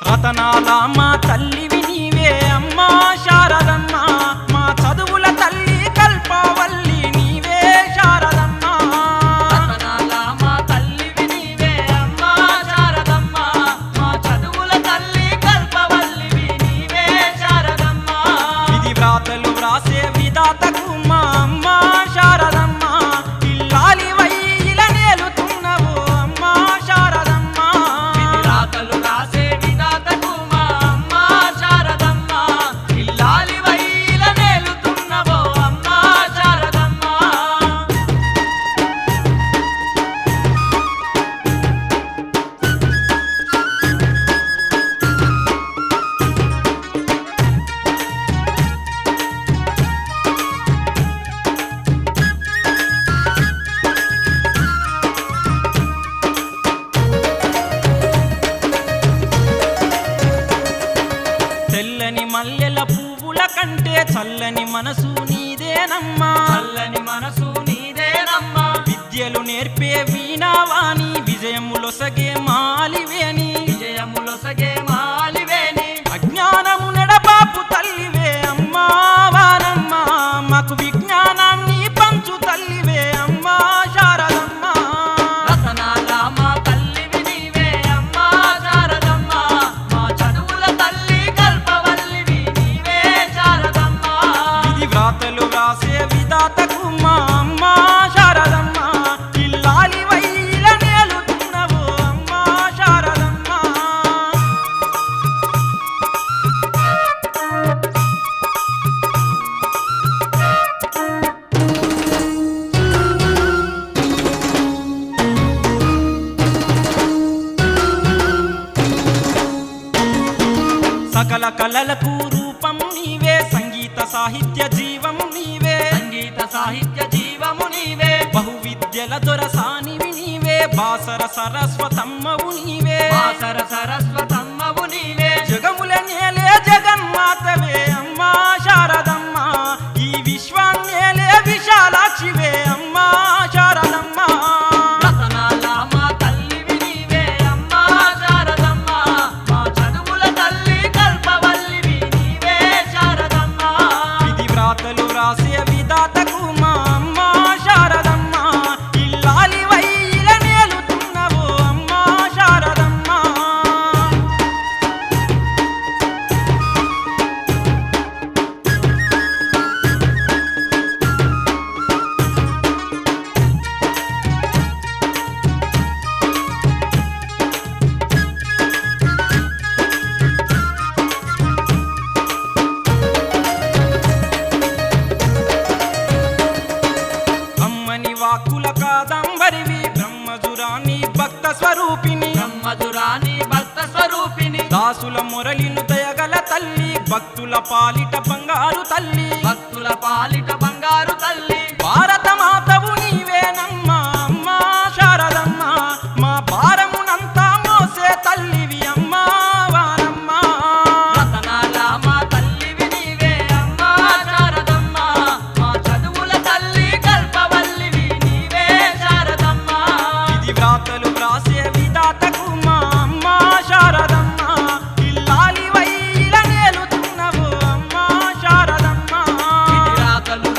రతనాల మా తల్లివి నీవే అమ్మా శారదమ్మ, మా చదువుల తల్లి కల్పవల్లి నీవే శారదమ్మ. రతనాల మా తల్లివి నీవే అమ్మా శారదమ్మ, మా చదువుల తల్లి కల్పవల్లివి నీవే శారదమ్మ. విధి వ్రాతలు వ్రాసే విధాతకు మా అమ్మ శారదమ్మ, ఇల్లాలివై ఇలా నేలుతున్నవు అమ్మా శారదమ్మ. విధి రాతలు రాసే విధాతకు మా అమ్మ శారదమ్మ, ఇల్లాలివై ఇలా నేలుతున్నవో అమ్మ శారదమ్మ. తెల్లని మల్లెల పువ్వుల కంటే చల్లని మనసు నీదేనమ్మా, చల్లని మనసు నీదేనమ్మా. విద్యలు నేర్పే వీణావాణి విజయములొసగే మాలివేని, విజయములొసగే మాలివేని. అజ్ఞానము నడబాపు తల్లివే అమ్మా వానమ్మ, మాకు విజ్ఞానాన్ని పంచు తల్లివే అమ్మా శారదమ్మ. రతనాల మా తల్లివి నీవే అమ్మా శారదమ్మ, మా చదువుల తల్లి కల్పవల్లివి నీవే శారదమ్మ. విధి వ్రాతలు వ్రాసే విధాతకు మా అమ్మ శారదమ్మ, ఇల్లాలివై ఇలా నేలుతున్నవు అమ్మా శారదమ్మ. సకల కళలకు రూపము నీవే, సంగీత సాహిత్య జీవము నీవే, సంగీత సాహిత్య జీవము నీవే. బహు విద్యల దొరసానివి నీవే, బాసర సరస్వతమ్మవు నీవే, బాసర సరస్వతమ్మవు నీవే. జగముల నేలే జగన్మాతవే అమ్మా శారదమ్మ, ఈ విశ్వాన్నేలే విశాలాక్షివే అమ్మా శారదమ్మ. రతనాల మా తల్లివి నీవే అమ్మా శారదమ్మ, మా చదువుల తల్లి కల్పవల్లివి నీవే శారదమ్మ. విధి వ్రాతలు వ్రాసే విధాతకు మా అమ్మ శారదమ్మ, ఇల్లాలివై ఇలా నేలుతున్నవు అమ్మా శారదమ్మ. అమ్మని వాక్కుల కాదంబరివి, బ్రహ్మజురాని భక్త స్వరూపిణి, బ్రహ్మదురాని భక్త స్వరూపిణి. దాసుల మురళిను దయగల తల్లి, భక్తుల పాలిట బంగారు తల్లి, భక్తుల పాలిట బంగారు తల్లి. భారత మాతవు నీవేనమ్మా అమ్మా శారదమ్మ, మా భారమునంతా మోసే తల్లివి అమ్మా వానమ్మ. రతనాల మా తల్లివి నీవే అమ్మా శారదమ్మ, మా చదువుల తల్లి కల్పవల్లివి నీవే శారదమ్మ. విధి వ్రాతలు వ్రాసే విధాతకు మా అమ్మ శారదమ్మ, ఇల్లాలివై ఇలా నేలుతున్నవు అమ్మా శారదమ్మ. విధి రాతలు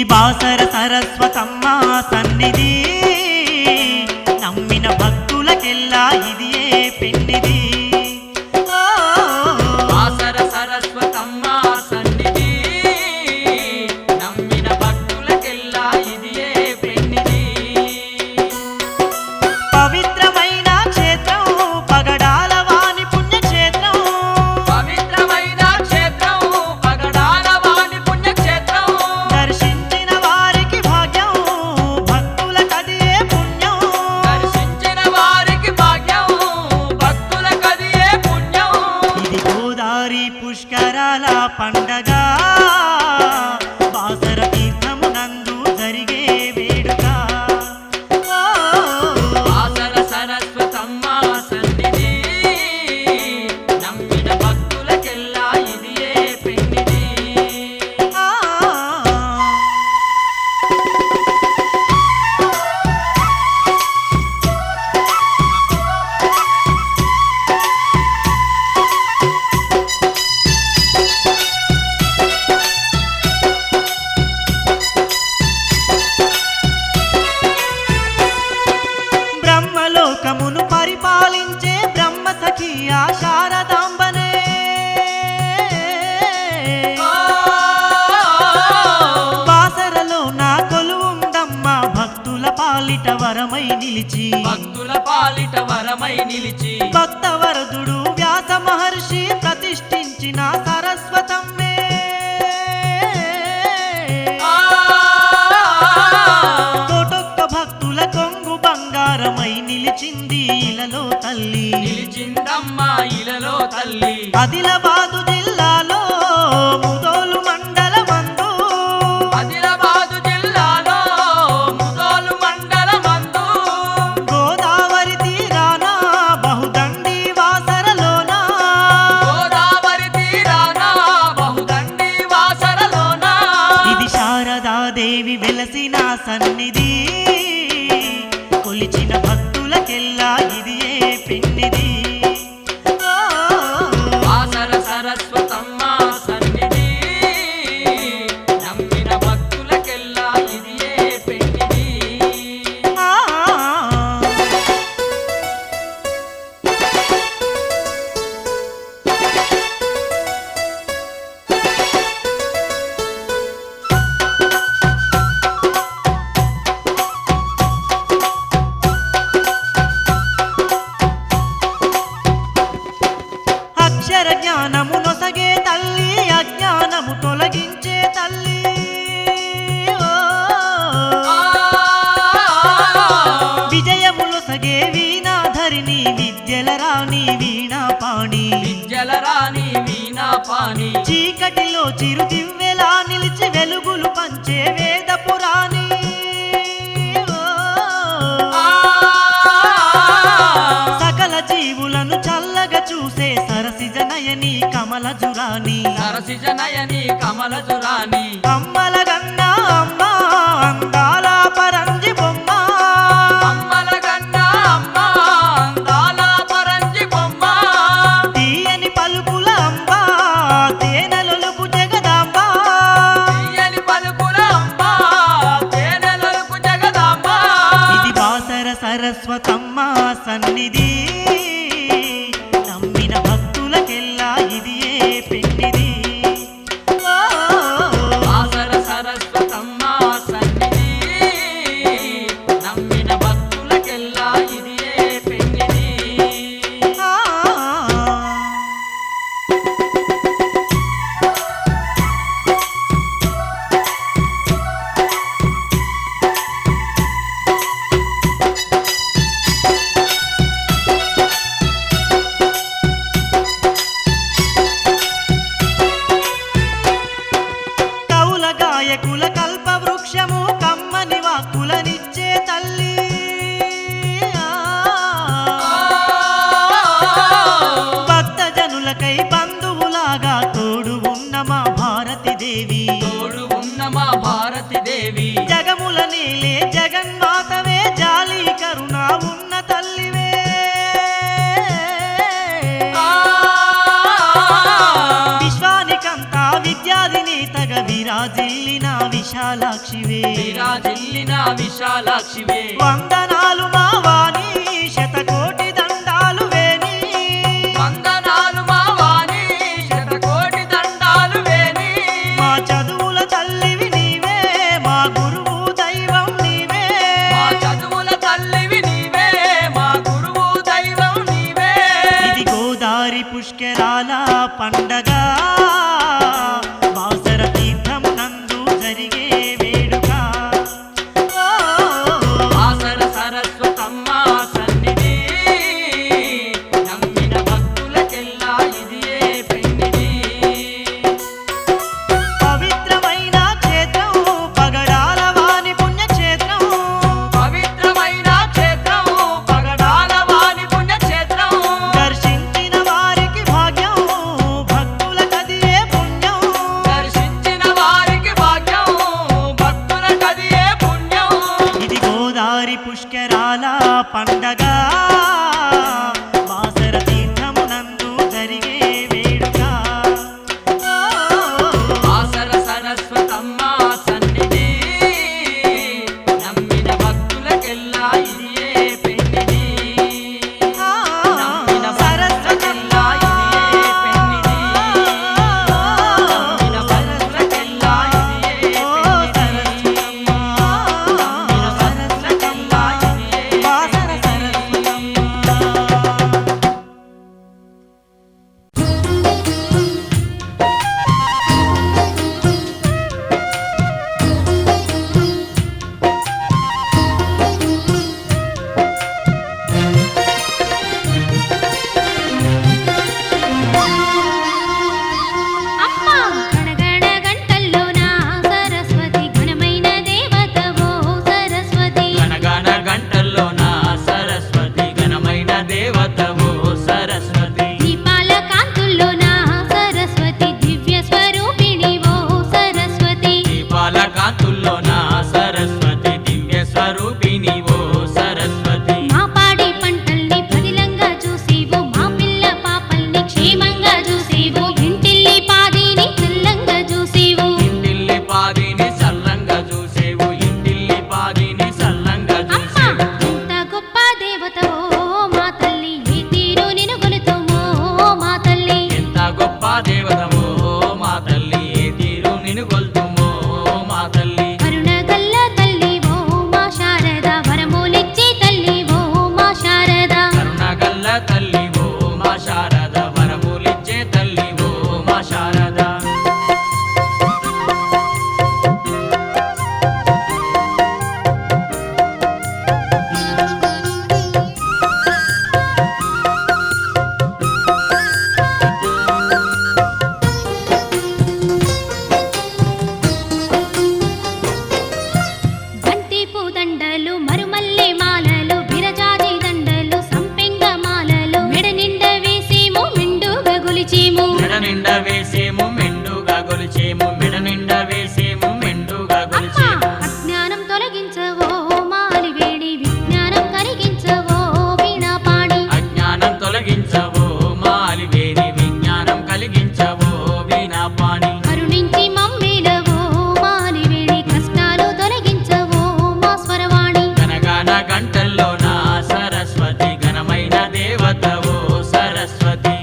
ఇది బాసర సరస్వతమ్మ సన్నిధి, నమ్మిన భక్తులకెల్లా ఇది ఏ పెన్నిది. బాసర సరస్వతమ్మ సన్నిధి, నమ్మిన భక్తులకెల్లా ఇది ఏ పెన్నిది. పవిత్రమైన క్షేత్రం పగడాల వాణి పుణ్యక్షేత్రం, పవిత్రమైన క్షేత్రం పగడాల వాణి పుణ్యక్షేత్రం. దర్శించిన వారికి భాగ్యం భక్తులకది ఏ పుణ్యం. దర్శించిన వారికి భాగ్యం భక్తులకది ఏ పుణ్యం. ఇది గోదారి పుష్కరాల పండగ, బాసర తీర్థమునందు జరిగే వేడుక. బాసర సరస్వతమ్మ సన్నిధి, నమ్మిన భక్తులకెల్లా ఇది ఏ పెన్నిది. బ్రహ్మలోకమును పరిపాలించే బ్రహ్మ సఖి ఆ శారదాంబనే. బాసరలో నా కొలువుందమ్మ భక్తుల పాలిట వరమై నిలిచి, భక్తుల పాలిట వరమై నిలిచి. భక్తవరదుడు వ్యాస మహర్షి ప్రతిష్ఠించిన సరస్వతమ్మే. కోటొక్క భక్తుల కొంగు బంగారమై నిలిచింది ఇలలో తల్లి. నిలిచిందమ్మ ఇలలో తల్లి. ఆదిలాబాదు జిల్లాలో ముదోలు మండలమందు, ఆదిలాబాదు జిల్లాలో ముదోలు మండలమందు. గోదావరి తీరాన బహుదండి వాసరలోన, గోదావరి తీరాన బహుదండి వాసరలోన. ఇది శారదాదేవి వెలసిన సన్నిధి, కొలిచిన భక్తులకెల్లా ఇది ఏ పెన్నిది. బాసర సరస్వతమ్మ సన్నిధి, నమ్మిన భక్తులకెల్లా ఇది ఏ పెన్నిది. అక్షర జ్ఞానము నొసగే తల్లి, అజ్ఞానము తొలగించే తల్లి. విజయములొసగే వీణాధరిణి, విద్యల రాణి వీణా పాణి. విద్యల రాణి వీణా పాణి. చీకటిలో చిరు దివ్వెలా నిలిచి వెలుగులు పంచే వేద పురాణి. సకల జీవులను చల్లగా చూసే సరసిజ నయని కమల జురాని. సరసిజ నయని కమల జురాని. అమ్మల గన్నా అమ్మ అందాల పరంజి బొమ్మ, అమ్మల గన్న అమ్మ అందాల పరంజి బొమ్మ. తీయని పలుకుల అంబ తేనెలొలుకు జగదాంబ. తీయని పలుకుల అమ్మ తేనెలొలుకు జగదాంబ. ఇది బాసర సరస్వతమ్మ సన్నిధి, నమ్మిన భక్తులకెల్లా ఇది ఏ పెన్నిది. బాసర సరస్వతమ్మ సన్నిధి, నమ్మిన భక్తులకెల్లా ఇది ఏ పెన్నిది. కవుల గాయకుల కల్ప వృక్షము, కమ్మని వాక్కులనిచ్చే తల్లి. భక్త జనులకై బంధువులాగా తోడు ఉన్న మా భారతి దేవి. తోడు ఉన్న మా భారతి దేవి. జగముల నేలే జగన్మాతవే, జాలి కరుణ ఉన్న తల్లివే. విశ్వానికంతా విద్యాధినేతగా విరాజిల్లిన విశ్వ విశాలాక్షివే విరాజిల్లిన విశాలాక్షివే వందనాలు మా వాణి శతకోటి దండాలు వేణి వందనాలు మా వాణి శతకోటి దండాలు వేణి మా చదువుల తల్లివి నీవే మా గురువు దైవం నీవే మా చదువుల తల్లివి నీవే మా గురువు దైవం నీవే ఇది గోదారి పుష్కరాల పండగ బాసర తీర్థమునందు జరిగే వేడుక ఆసర సరస్వతమ్మ సన్నిధి నమ్మిన భక్తులకెల్లా ఇదియే పెన్నిధి పవిత్రమైన క్షేత్రం పగడాల వాణి పుణ్యక్షేత్రం పవిత్రమైన క్షేత్రం పగడాల వాణి పుణ్యక్షేత్రం దర్శించిన వారికి భాగ్యం భక్తులకదియే పుణ్యం దర్శించిన వారికి భాగ్యం భక్తులకదియే పుణ్యం ఇది గోదారి పుష్కరాల పండగ బాసర తీర్థమునందు జరిగే వేడుక ఆసర సరస్వతమ్మ సన్నిధి నమ్మిన భక్తులకెల్లా ఇదియే పెన్నిధి నమ్మిన భక్తులకెల్లా ఇదియే పెన్నిధి నమ్మిన భక్తులకెల్లా ఇదియే పెన్నిధి నమ్మిన భక్తులకెల్లా ఇదియే బాసర అమ్మా గణగణ గంటల్లోన సరస్వతి ఘనమైన దేవతవో సరస్వతి గణగణ గంటల్లోన సరస్వతి ఘనమైన దేవతవో సరస్వతి దీపాల కాంతుల్లోన సరస్వతి దివ్య స్వరూపిణివో సరస్వతి దీపాల కాంతుల్లోన సరస్వతి దివ్య స్వరూపిణివో సరస్వతి మా పాడి పంటల్ని పదిలంగా చూసేవో మా పిల్ల పాపల్ని క్షేమంగా చూసేవో ఇంటిల్లి పాదిని చల్లంగా చూసేవో ఇంటిల్లి పాదిని సల్లంగా చూసేవు ఇంటిల్లి పాదిని సల్లంగా అమ్మా చూసేవు ఎంత గొప్ప దేవతవో మా తల్లి ఏ తీరు నిన్ను కొలుతుమో మా తల్లి ఎంత గొప్ప దేవతవో మా తల్లి ఏ తీరు నిన్ను కొల్తుమో మా తల్లి కరుణగల్ల తల్లివో మా శారద వరములిచ్చే తల్లివో మా శారద కరుణగల్ల తల్లివో మా శారద వరములిచ్చే తల్లివో మా శారద బంతి పూదండలు మరుమల్లె మాలలు విరజాజి దండలు సంపెంగ మాలలు మెడ నిండ వేసేమో మెండుగా గొలిచేమో మెడ నిండా వేసేము మెండుగా గొలిచేము మెడ నిండా వేసేము మెండుగా అమ్మా గొలిచేము అజ్ఞానం తొలగించవో మాలివేడి విజ్ఞానం కలిగించవో వీణాపాణి అజ్ఞానం తొలగించవో మాలివేని విజ్ఞానం కలిగించవో వీణాపాణి కరుణించి మమ్మేలవో మాలివేడి కష్టాలు తొలగించవో మా స్వరవాణి గణగణ గంటల్లోన సరస్వతి ఘనమైన దేవతవో సరస్వతి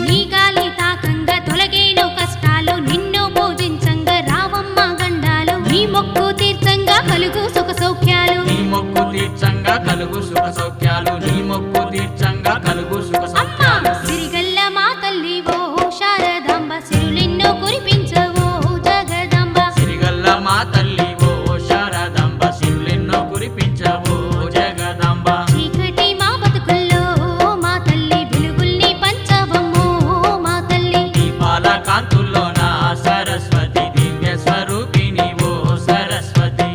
నీ గాలి తాకంగా తొలగేను కష్టాలు నిన్ను పూజించంగా రావమ్మ గండాలు నీ మొక్కు తీర్చంగా కలుగు సుఖ సౌఖ్యాలు నీ మొక్కు తీర్చంగా కలుగు సుఖ సౌఖ్యాలు నీ మొక్కు తీర్చంగా కలుగు సుఖ అమ్మా సౌఖ్యాలు సిరిగల్ల మా తల్లివో శారదాంబ సిరులెన్నో కురిపించవో జగదాంబ సిరిగల్ల మా తల్లివో శారదాంబ సిరులెన్నో కురిపించవో జగదాంబ చీకటి మా బతుకుల్లో మా తల్లి వెలుగుల్ని పంచవమ్మో మా తల్లి దీపాల కాంతుల్లోన సరస్వతి దివ్య స్వరూపిణివో సరస్వతి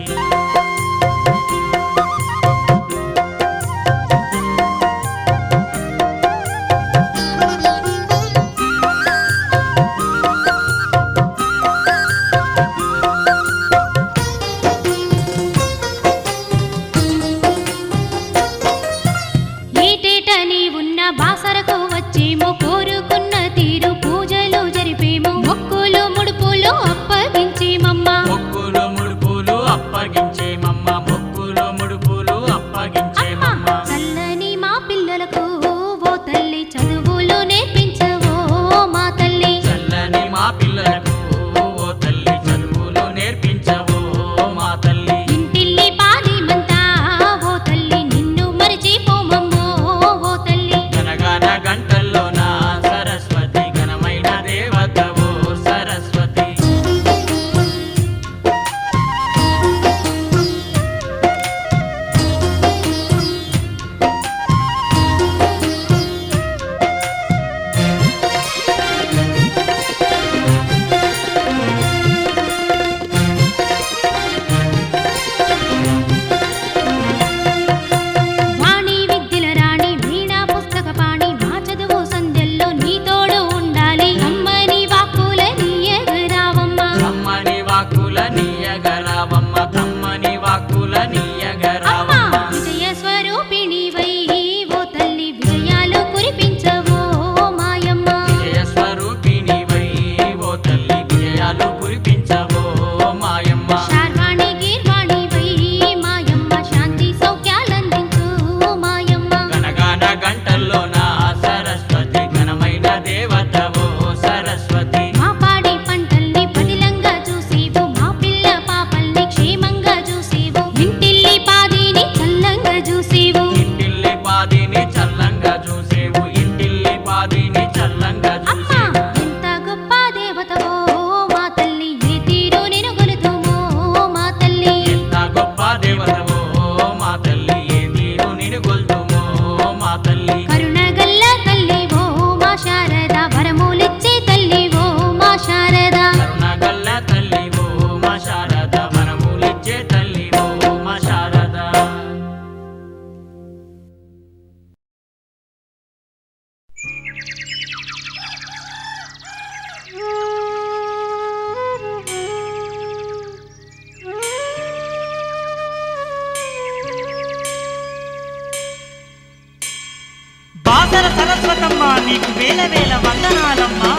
నీకు వేల వేల వందనాలమ్మా.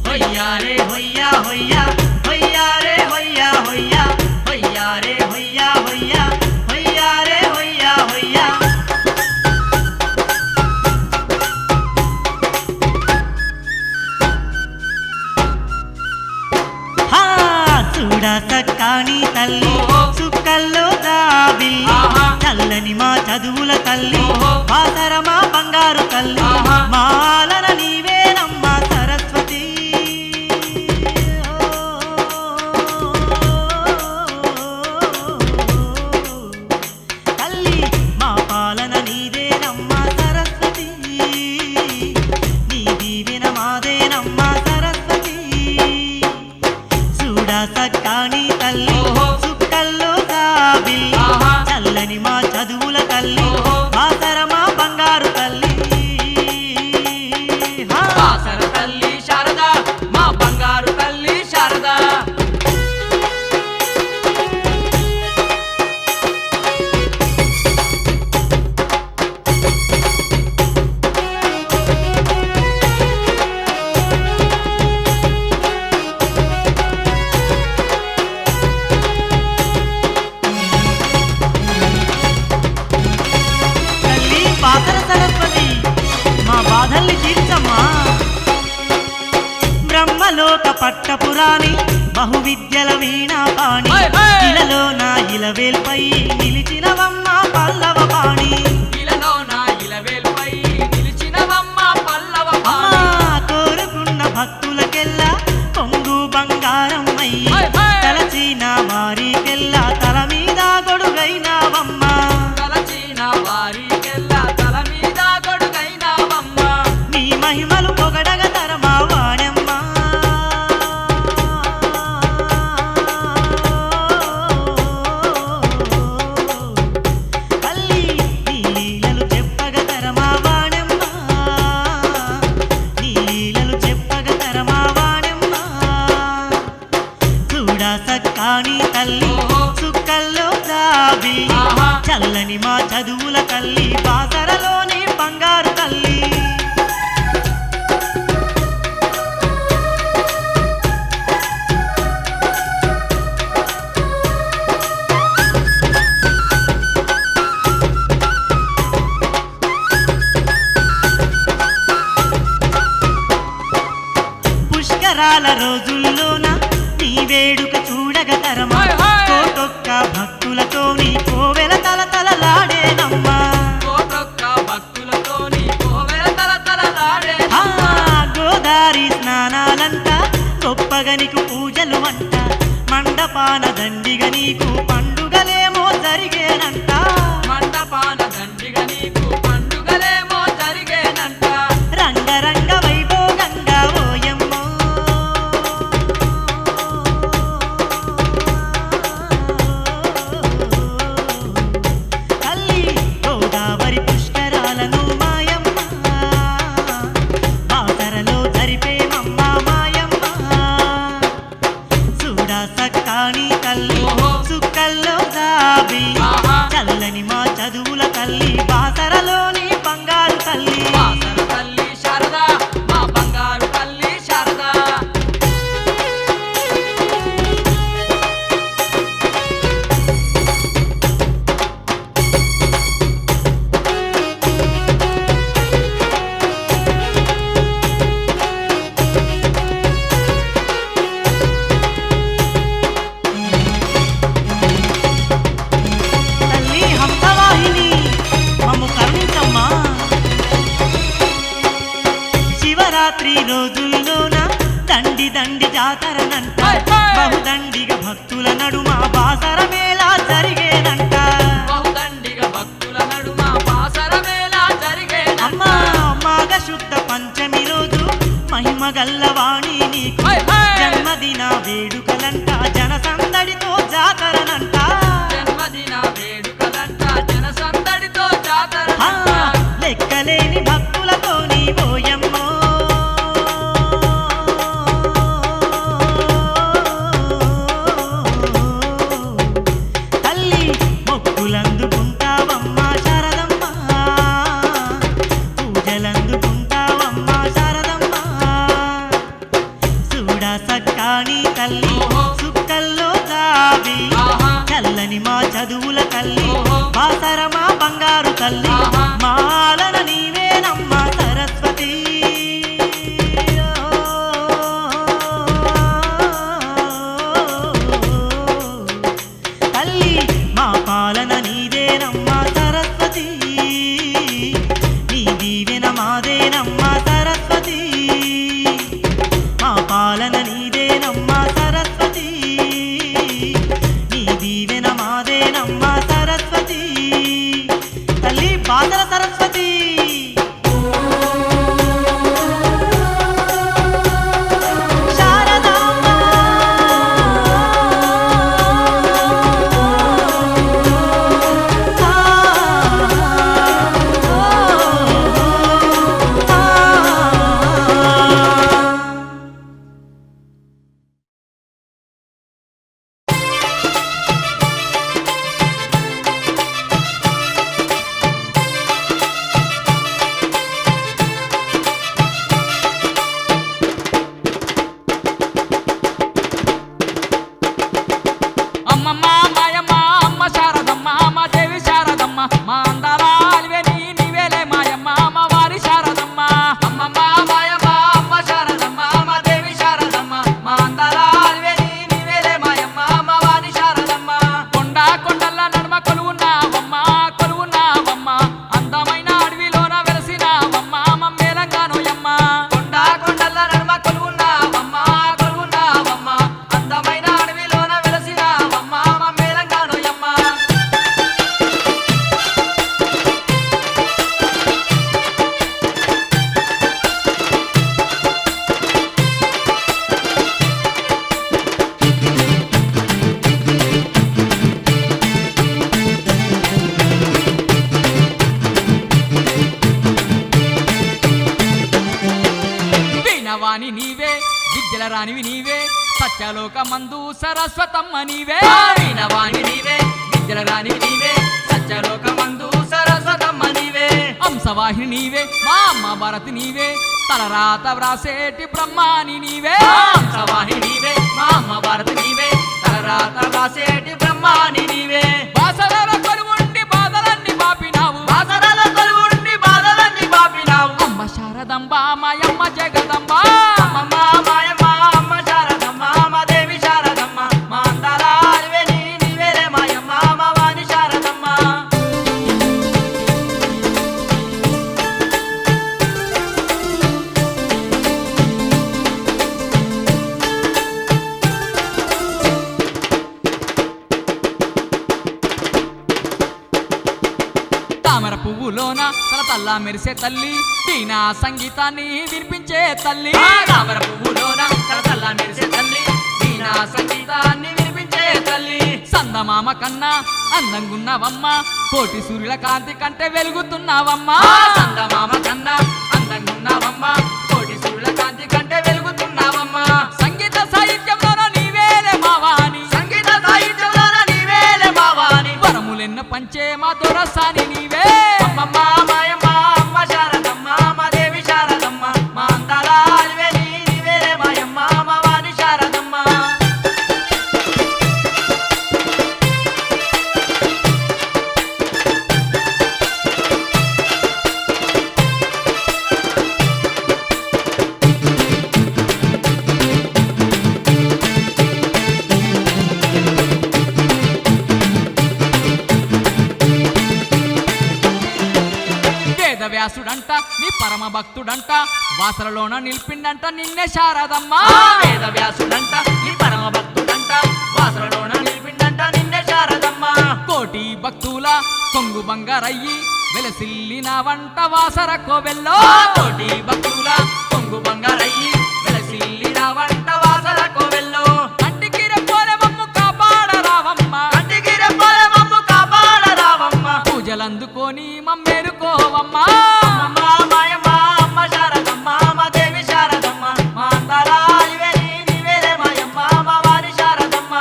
హొయ్యా రే హొయ్యా హొయ్యా హొయ్యా రే హొయ్యా హొయ్యా హొయ్యా రే హొయ్యా హొయ్యా హొయ్యా రే హొయ్యా హొయ్యా. హా చూడా సక్కాని తల్లి సుక్కల్లో దాబి చల్లని మా చదువుల తల్లి బాసరమా బంగారు తల్లి మాలన నీవేనమ్మా సరస్వతి. తల్లి మా పాలన నీదేనమ్మా సరస్వతి, నీ దీవెన మాదేనమ్మా సరస్వతి. చూడా సక్కాని తల్లి సుక్కల్లో దాబి చల్లని మా చదువుల తల్లి బాసరమా బంగారు తల్లి. బాసర తల్లి శారద మా బంగారు తల్లి శారద. తల్లి బాసర సరస్వతి మా బాధల్ని తీర్చమ్మా. బ్రహ్మలోక పట్టపురాణి బహువిద్యల వీణాపాణి ఇలలో నా ఇలవేల్పై నిలిచినవమ్మ పల్లవ పాణి. ఇలలో నా ఇలవేల్పై నిలిచినవమ్మ పల్లవ అమ్మా కోరుకున్న భక్తులకెల్లా కొంగు బంగారం అయ్యి తలచిన వారికెల్లా తల మీద గొడుగైనావమ్మ. తలచిన వారికెల్లా తల మీద గొడుగైనావమ్మ. నీ మహిమలు పొగడగ తరమా వాణెమ్మ. తల్లి నీ లీలలు చెప్పగ తరమా వాణెమ్మ, నీ లీలలు చెప్పగ తరమా వాణెమ్మ. చూడా సక్కాని తల్లి సుక్కల్లో దాబి చల్లని మా చదువుల తల్లి బాసరలోని బంగారు తల్లి. పుష్కరాల రోజుల్లోన నీ వేడుక చూడగ తరమా కోటొక్క భక్తులతో నీ కోవెల తల తలలాడేనమ్మా. కోటొక్క భక్తులతో నీ కోవెల తల తలలాడే. ఆ గోదారి స్నానాలంట గొప్పగా నీకు పూజలు అంట, మండపాన దండిగ నీకు పండుగలేమో జరిగేనంట. మండపాన దండిగా నీకు పండుగలేమో జరిగేనంట. రంగరంగ వైభోగంగా ఓయమ్మో. తల్లి గోదావరి పుష్కరాలను మాయమ్మ బాసరలో జరిపేమమ్మ మాయమ్మ. చూడా సక్కాని తల్లి సుక్కల్లో దాబి చల్లని మా చదువుల తల్లి బాసరలోని బంగారు తల్లి. బాసర తల్లి శారద మా బంగారు తల్లి శారద. తల్లి హంసవాహిని మమ్ము కరుణించమ్మా. శివరాత్రి రోజుల్లోన దండి దండి జాతరనంట, బహుదండిగా భక్తుల నడుమ బాసర మేళా జరిగేనంట. బహుదండిగా భక్తుల నడుమ బాసర మేళా జరిగేనంట. అమ్మా మాఘ శుద్ధ పంచమి రోజు మహిమ గల్లవాణి నీకు జన్మదిన వేడుకలంట, జన సందడితో జాతరనంట. జన్మదిన వేడుకలంట జన సందడితో జాతర. లెక్కలేని భక్తులతో నీ పోయమ్మో. తల్లి ఆహా. మాలన నీవేనమ్మ సరస్వతి తల్లి మా పాలన నీదేనమ్మ సరస్వతి నీ దీవెన మాదేనమ్మ సరస్వతి మా పాలన నీదేనమ్మ సరస్వతి నీ దీవెన మాదేనమ్మ సరస్వతి తల్లి బాదల సరస్వతి శారదాంబ అమ్మమ్మ మాయమ్మ అమ్మ శారదమ్మ మా దేవి శారదమ్మ మా అందాల అలివే నీవేలే మాయమ్మ మా వారి శారదమ్మ అమ్మమ్మ మాయమ్మ అమ్మ శారదమ్మ మా దేవి శారదమ్మ మా అందాల అలివే నీవేలే మాయమ్మ మా వారి శారదమ్మ కొండల్ల నడుమ కొలువున్నావమ్మ అందమైన అడవిలోన వెలసినావమ్మ మమ్మేలంగానోయమ్మ కొండల్ల నడుమ కొలువున్నావమ్మ అందమైన అడవిలోన వెలసినావమ్మ మమ్మేలంగానోయమ్మ వీణవాణి నీవే విద్యల రాణివి నీవే సత్యలోక మందు సరస్వతమ్మ నీవే వీణవాణి నీవే విద్యల రాణివి నీవే సత్యలోక మందు సరస్వతమ్మ నీవే అంశవాహిని నీవే మా అమ్మ భారతి నీవే తలరాత వ్రాసేటి బ్రహ్మాని నీవే అంశవాహిని నీవే మా అమ్మ భారతి నీవే తలరాత వ్రాసేటి బ్రహ్మాని నీవే బాసరల కొలువుండి బాధలన్నీ బాపినావు బాసరల కొలువుండి బాధలన్నీ బాపినావు అమ్మ శారదంబ మాయమ్మ జగదంబ అమ్మమ్మ మాయమ్మ అమ్మ శారదమ్మ మా దేవి శారదమ్మ మా అందాల అలివే నీవేలే మాయమ్మ మా వాణి శారదమ్మ తామర పువ్వులోన తల తల్లా మెరిసే తల్లి వీణా సంగీతాన్ని వినిపించే తల్లి తామర పువ్వులోన తల తల్లా మెరిసే తల్లి వీణా సంగీతాన్ని వినిపించే తల్లి సందమామ కన్నా అందంగున్నావమ్మ కోటి సూర్యుల కాంతి కంటే వెలుగుతున్నావమ్మ సందమామ కన్నా అందంగున్నావమ్మ కోటి సూర్యుల కాంతి కంటే వెలుగుతున్నావమ్మ సంగీత సాహిత్యంలోన నీవేలే మావాని సంగీత సాహిత్యంలోన నీవేలే మావాని వరములెన్న పంచే మా దొరసాని నీవే అమ్మమ్మ మాయమ్మ అమ్మ శారదమ్మ మా దేవి శారదమ్మ మా అందాల అలివే నీవేలే మాయమ్మ మా వాణి శారదమ్మ వేదవ్యాసుడంట నీ పరమ భక్తుడంట వాసరలోన నిలిపిండంట నిన్నే శారదమ్మ వేదవ్యాసుడంట నీ పరమ భక్తుడంట వాసరలోన నిలిపిండంట నిన్నే శారదమ్మ కోటి భక్తుల కొంగు బంగారయ్యి వెలసిల్లిన వంట వాసర కోవెల్లో కోటి భక్తుల కొంగు బంగారయ్యి వెలసిల్లిన వంట వాసర కోవెల్లో కంటికి రెప్పోలే మమ్ము కాపాడరావమ్మ కంటికి రెప్పోలే మమ్ము కాపాడరావమ్మ పూజలందుకొని మమ్మేలుకోవమ్మ అమ్మమ్మ మాయమ్మ అమ్మ శారదమ్మ మా దేవి శారదమ్మ మా అందాల అలివే నీవేలే మాయమ్మ మా వారి శారదమ్మ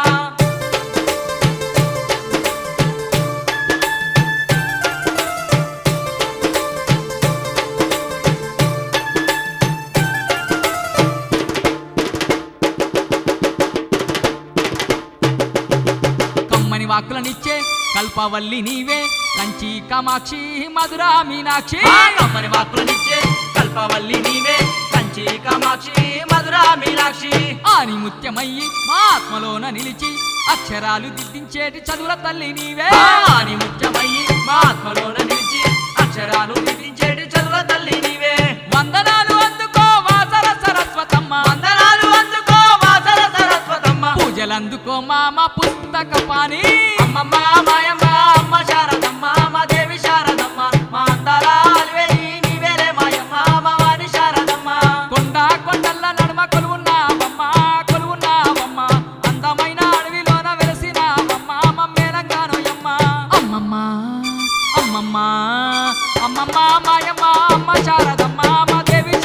వాక్కులనిచ్చే కల్పవల్లి నీవే కంచి కామాక్షి మధురా మీనాక్షి కమ్మని వాక్కులనిచ్చే కల్పవల్లి నీవే కంచి కామాక్షి మధురా మీనాక్షి ఆని ముత్యమయ్యి మా ఆత్మలోన నిలిచి అక్షరాలు దిద్దించేటి చదువుల తల్లి నీవే ఆని ముత్యమయ్యి మా ఆత్మలోన నిలిచి అక్షరాలు దిద్దించేటి చదువుల తల్లి నీవే వందనాలు అందుకో వాసర సరస్వతమ్మ వందనాలు అందుకో వాసర సరస్వతమ్మ పూజలందుకో మామ పుస్తక పాని అమ్మమ్మ మాయమ్మ అమ్మ శారదమ్మ మా దేవి శారదమ్మ మా అందాలవేలి నీవేలే మాయమ్మ మా వాణి శారదమ్మ కొండల్ల నడుమ కొలువున్నావమ్మ అందమైన అడవిలోన వెలసినావమ్మ మమ్మేలంగానోయమ్మ అమ్మమ్మ అమ్మమ్మ అమ్మమ్మ మాయమ్మ అమ్మ శారదమ్మ మా దేవి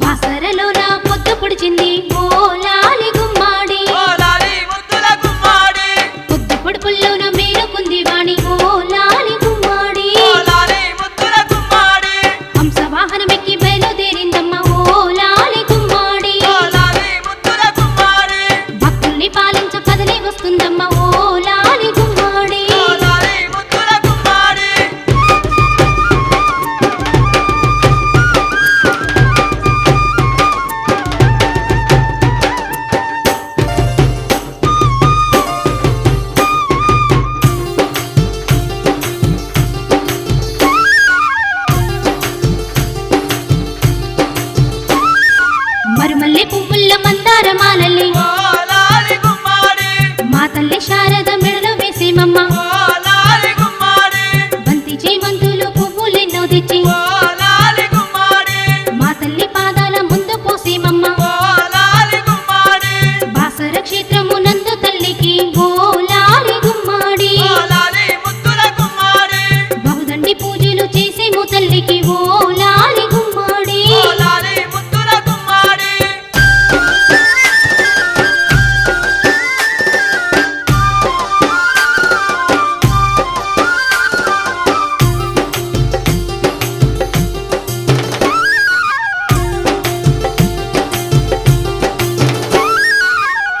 బాసరలోన పొద్దు పొడిచింది ఓ లాలి గుమ్మాడి ఓ లాలి ముద్దుల గుమ్మాడి పొద్దు పొడుపుల్లోన మేలుకుంది వాణి ఓ లాలి గుమ్మాడి ఓ లాలి ముద్దుల గుమ్మాడి హంస వాహనమెక్కి బయలుదేరిందమ్మ ఓ లాలి గుమ్మాడి ఓ లాలి ముద్దుల గుమ్మాడి భక్తుల్ని పాలించ కదలి వస్తుందమ్మ ఓ లాలి గుమ్మాడి ఓ లాలి ముద్దుల గుమ్మాడి మరుమల్లె పువ్వుల్ల మందార మాలల్లి ఓ లాలి గుమ్మాడి మా తల్లి శారద మెడలో వేసేమమ్మ ఓ లాలి గుమ్మాడి బంతి చేమంతులు పువ్వులెన్నో తెచ్చి ఓ లాలి గుమ్మాడి మా తల్లి పాదాల ముందు పోసేమమ్మ ఓ లాలి గుమ్మాడి బాసర క్షేత్రము నందు తల్లికి ఓ లాలి గుమ్మాడి ఓ లాలి ముద్దుల గుమ్మాడి బహుదండి పూజలు చేసేము తల్లికి ఓ లాలి గుమ్మాడి ఓ లాలి ముద్దుల గుమ్మాడి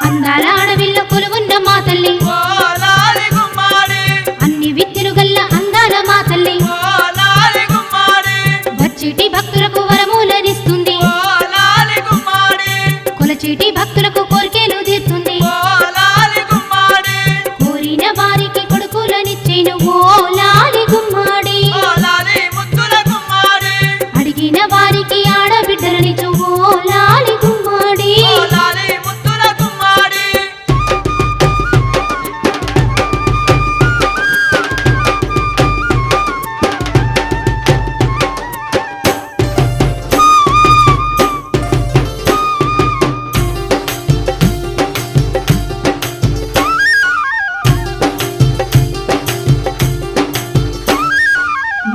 అందాల అడవిలో కొలువున్న మా తల్లి ఓ లాలి గుమ్మాడి అన్ని విద్యలు గల్ల అందాల మా తల్లి ఓ లాలి గుమ్మాడి వచ్చేటి భక్తులకు వరములనిస్తుంది ఓ లాలి గుమ్మాడి కొలచేటి భక్తులకు కోరికలు తీర్చుంది ఓ లాలి గుమ్మాడి కోరిన వారికి కొడుకులనిచ్చేను ఓ లాలి గుమ్మాడి ఓ లాలి ముద్దుల గుమ్మాడి అడిగిన వారికి ఆడబిడ్డలనిచ్చు ఓ లాలి గుమ్మాడి ఓ లాలి ముద్దుల గుమ్మాడి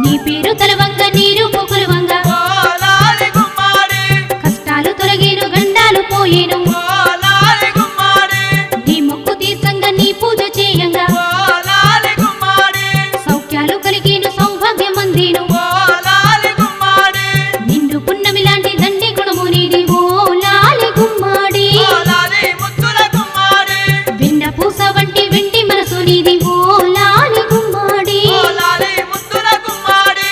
నీ పేరు తలవంగ నీరు పొకులవంగ ఓ లాలి గుమ్మాడి కష్టాలు తొలగేను గండాలు పోయేను ఓ లాలి గుమ్మాడి నీ మొక్కు తీర్థంగా నీ పూజ చేయంగా ఓ లాలి గుమ్మాడి సౌఖ్యాలు కలిగేను సౌభాగ్యం అందేను ఓ లాలి గుమ్మాడి నిండు పున్నమి లాంటి దండి గుణము నీది ఓ లాలి గుమ్మాడి ఓ లాలి ముద్దుల గుమ్మాడి వెన్న పూస వంటి వెండి మనసు నీది ఓ లాలి గుమ్మాడి ఓ లాలి ముద్దుల గుమ్మాడి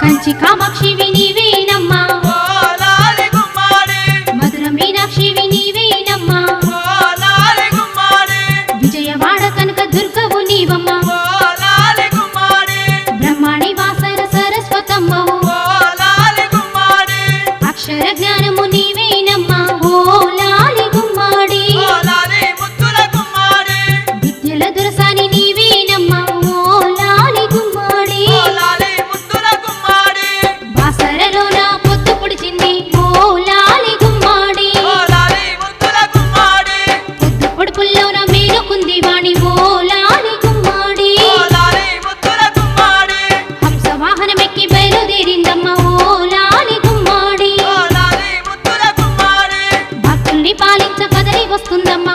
కంచి కామాక్షివి నీవేనమ్మా ఓ లాలి గుమ్మాడి మధుర మీనాక్షివి నీవేనమ్మా ఓ లాలి గుమ్మాడి విజయవాడ కనక దుర్గవు నీవమ్మ ఓ లాలి గుమ్మాడి బ్రహ్మాణి వాసర సరస్వతమ్మవు ఓ లాలి గుమ్మాడి అక్షర జ్ఞానము నీవేనమ్మా ఓ లాలి గుమ్మాడి ఓ లాలి ముద్దుల గుమ్మాడి విద్యల దురసాని నీవేనమ్మా ఓ లాలి గుమ్మాడి ఓ లాలి ముద్దుల గుమ్మాడి బాసరలోన పొద్దు పొడిచింది ఓ లాలి గుమ్మాడి ఓ లాలి ముద్దుల గుమ్మాడి పొద్దు పొడుపుల్లోన మేలుకుంది వాణి ఓ లాలి గుమ్మాడి ఓ లాలి ముద్దుల గుమ్మాడి హంస వాహనమెక్కి బయలుదేరిందమ్మ ఓ లాలి గుమ్మాడి ఓ లాలి ముద్దుల గుమ్మాడి భక్తుల్ని పాలించ కదలి వస్తుందమ్మ